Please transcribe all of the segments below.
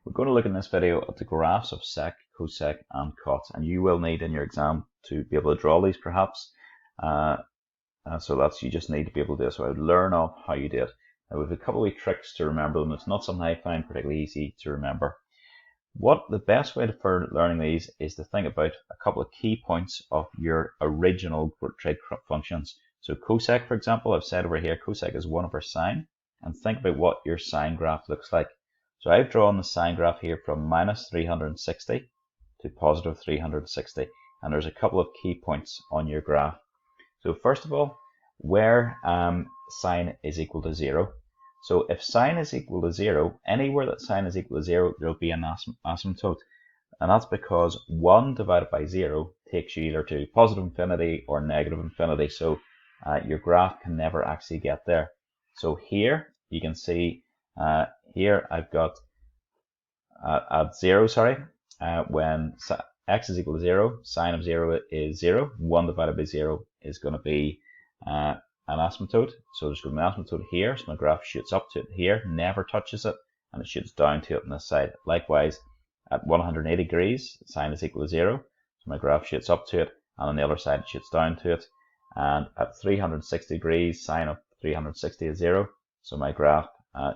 We're going to look in this video at the graphs of sec, cosec and cot, and you will need in your exam to be able to draw these perhaps. So you just need to be able to do it. So I would learn off how you do it. Now we have a couple of tricks to remember them. It's not something I find particularly easy to remember. The best way for learning these is to think about a couple of key points of your original trig functions. So cosec, for example, I've said over here, cosec is 1 over sine, and think about what your sine graph looks like. So I've drawn the sine graph here from minus 360 to positive 360, and there's a couple of key points on your graph. So first of all, where sine is equal to 0. So if sine is equal to 0, anywhere that sine is equal to 0, there will be an asymptote. And that's because 1 divided by 0 takes you either to positive infinity or negative infinity. So your graph can never actually get there. So here you can see here I've got at 0, when x is equal to 0, sine of 0 is 0. 1 divided by 0 is going to be an asymptote. So there's going to be an asymptote here. So my graph shoots up to it here, never touches it, and it shoots down to it on this side. Likewise, at 180 degrees, sine is equal to 0. So my graph shoots up to it, and on the other side, it shoots down to it. And at 360 degrees, sine of 360 is 0. So my graph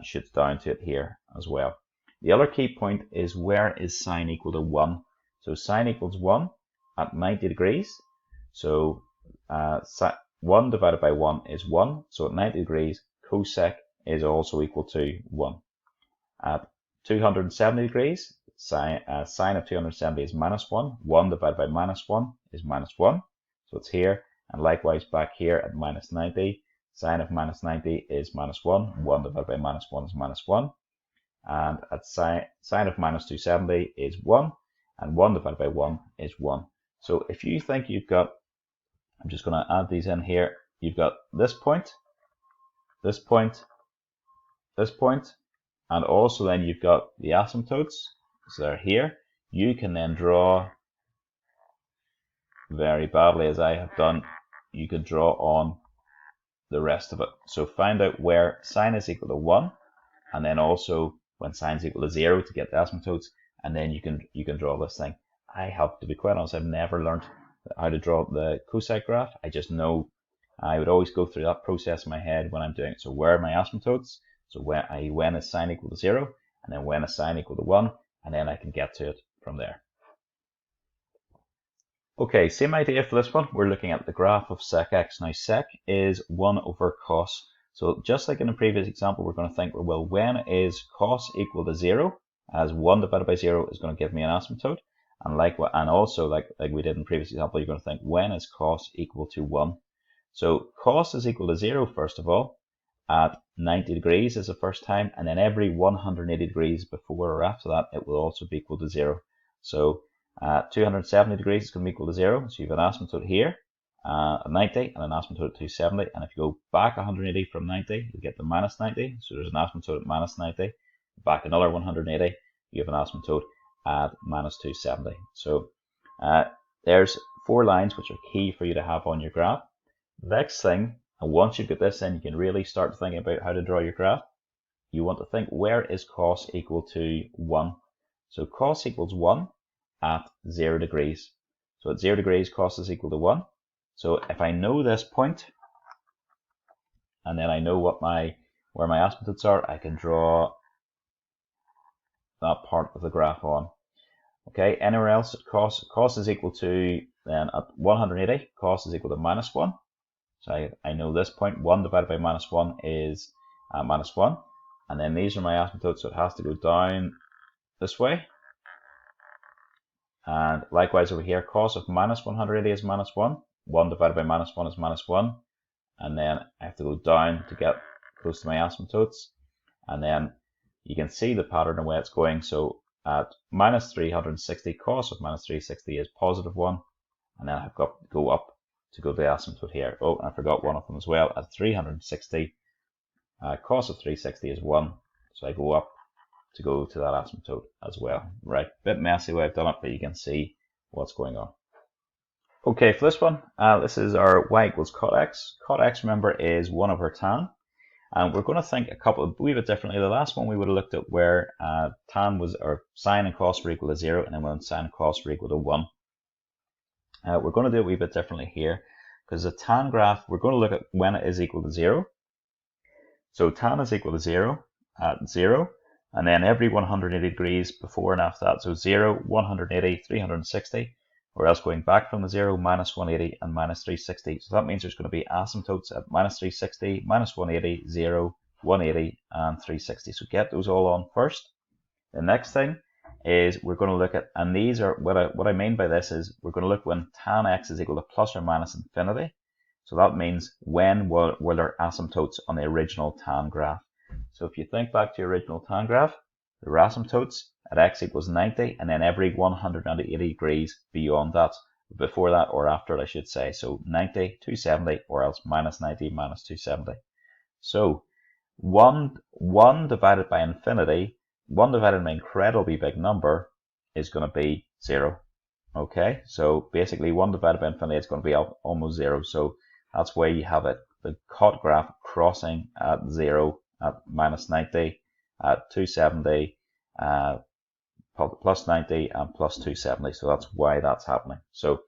shoots down to it here as well. The other key point is where is sine equal to 1. So sine equals 1 at 90 degrees. So 1 divided by 1 is 1. So at 90 degrees, cosec is also equal to 1. At 270 degrees, sine of 270 is minus 1. 1 divided by minus 1 is minus 1. So it's here. And likewise back here at minus 90, sine of minus 90 is minus 1. 1 divided by minus 1 is minus 1. And at sine of minus 270 is 1. And 1 divided by 1 is 1. So if you think you've got, I'm just going to add these in here, you've got this point, this point, this point, and also then you've got the asymptotes, so they're here. You can then draw very badly, as I have done. You could draw on the rest of it. So find out where sine is equal to 1, and then also when sine is equal to 0 to get the asymptotes, and then you can draw this thing. I have to be quite honest, I've never learned how to draw the cosec graph. I just know I would always go through that process in my head when I'm doing it. So where are my asymptotes? So when is sine equal to 0, and then when is sine equal to 1, and then I can get to it from there. Okay, same idea for this one. We're looking at the graph of sec x. Now sec is 1 over cos. So just like in the previous example, we're going to think, well, when is cos equal to 0? As 1 divided by 0 is going to give me an asymptote. And also like we did in the previous example, you're going to think, when is cos equal to 1? So cos is equal to 0, first of all, at 90 degrees is the first time, and then every 180 degrees before or after that, it will also be equal to 0. So 270 degrees is going to be equal to 0. So you have an asymptote here at 90 and an asymptote at 270. And if you go back 180 from 90, you get the minus 90. So there's an asymptote at minus 90. Back another 180, you have an asymptote at minus 270. So there's 4 lines which are key for you to have on your graph. The next thing, and once you've got this in, you can really start thinking about how to draw your graph. You want to think, where is cos equal to 1? So cos equals 1 at 0 degrees. So at 0 degrees, cos is equal to 1. So if I know this point, and then I know where my asymptotes are, I can draw that part of the graph on. Okay, anywhere else, cos is equal to, then at 180, cos is equal to minus 1. So I know this point, 1 divided by minus 1 is minus 1. And then these are my asymptotes, so it has to go down this way. And likewise over here, cos of minus 180 is minus 1. 1 divided by minus 1 is minus 1. And then I have to go down to get close to my asymptotes. And then you can see the pattern of where it's going. So at minus 360, cos of minus 360 is positive 1. And then I've got to go up to go to the asymptote here. Oh, and I forgot one of them as well. At 360, cos of 360 is 1. So I go up to go to that asymptote as well. Right, bit messy the way I've done it, but you can see what's going on. Okay, for this one, this is our y equals cot x. Cot x, remember, is 1 over tan. And we're going to think a wee bit differently. The last one we would have looked at where tan was, or sine and cos were equal to 0, and then when sine and cos were equal to 1. We're going to do it a wee bit differently here, because the tan graph, we're going to look at when it is equal to 0. So tan is equal to 0 at 0, and then every 180 degrees before and after that. So 0, 180, 360, or else going back from the 0, minus 180 and minus 360. So that means there's going to be asymptotes at minus 360, minus 180, 0, 180, and 360. So get those all on first. The next thing is we're going to look at, and these are, what I mean by this is we're going to look when tan x is equal to plus or minus infinity. So that means when were there asymptotes on the original tan graph. So if you think back to your original tan graph, there were asymptotes at x equals 90, and then every 180 degrees beyond that, before that or after it, I should say. So 90, 270, or else minus 90, minus 270. So 1 divided by infinity, 1 divided by an incredibly big number is going to be 0. Okay, so basically 1 divided by infinity is going to be almost 0. So that's why you have it, the cot graph crossing at 0, at minus 90, at 270, plus 90, and plus 270. So that's why that's happening. So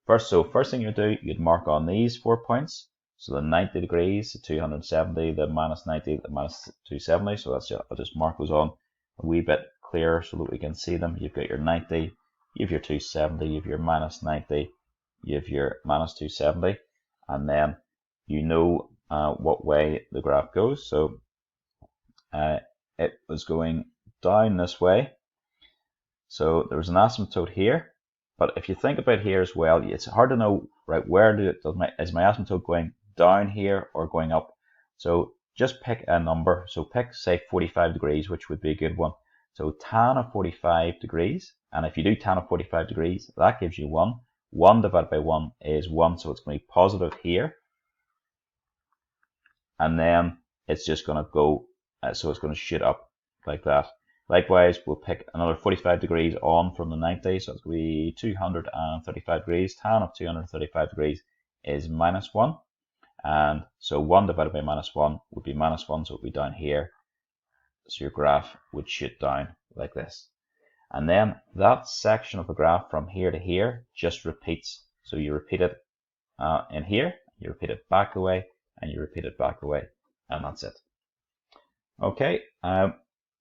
first thing you do, you'd mark on these 4 points. So the 90 degrees, the 270, the minus 90, the minus 270. So that's I'll just mark those on a wee bit clearer so that we can see them. You've got your 90, you have your 270, you have your minus 90, you have your minus 270, and then you know what way the graph goes. So it was going down this way. So there was an asymptote here, but if you think about here as well, it's hard to know, right, is my asymptote going down here or going up? So just pick a number. So pick, say, 45 degrees, which would be a good one. So tan of 45 degrees, and if you do tan of 45 degrees, that gives you 1. 1 divided by 1 is 1, so it's going to be positive here. And then it's just going to go, so it's going to shoot up like that. Likewise, we'll pick another 45 degrees on from the 90, so it's going to be 235 degrees. Tan of 235 degrees is minus 1. And so 1 divided by minus 1 would be minus 1, so it would be down here. So your graph would shoot down like this. And then that section of the graph from here to here just repeats. So you repeat it in here, you repeat it back the way, and you repeat it back the way, and that's it. Okay,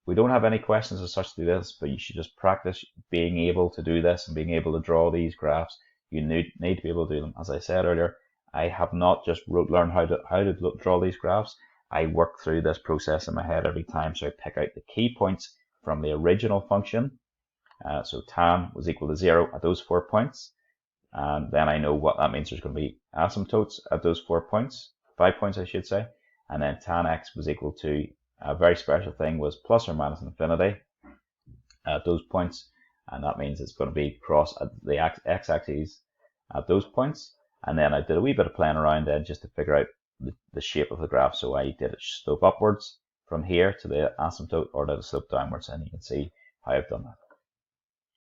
we don't have any questions as such to do this, but you should just practice being able to do this and being able to draw these graphs. You need to be able to do them. As I said earlier, I have not just learned how to draw these graphs. I work through this process in my head every time, so I pick out the key points from the original function. So tan was equal to 0 at those 4 points, and then I know what that means. There's going to be asymptotes at those 4 points, 5 points I should say, and then tan x was equal to a very special thing was plus or minus infinity at those points, and that means it's going to be cross at the x-axis at those points. And then I did a wee bit of playing around then just to figure out the shape of the graph. So I did it slope upwards from here to the asymptote, or did it slope downwards, and you can see how I've done that.